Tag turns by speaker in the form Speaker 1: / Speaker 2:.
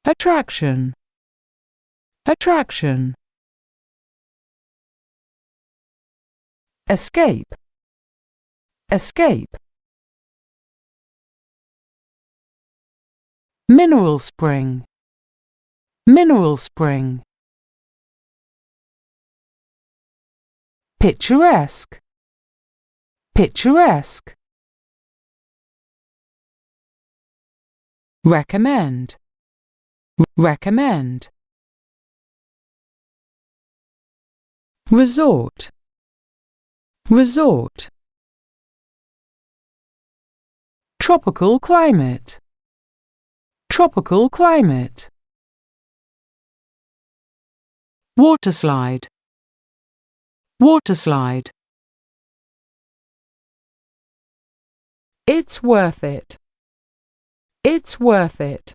Speaker 1: attraction, attraction. Escape, escape. Mineral spring, mineral spring. Picturesque, picturesque. Recommend, recommend. Resort, resort. Tropical climate, tropical climate. Waterslide, waterslide. It's worth it, it's worth it.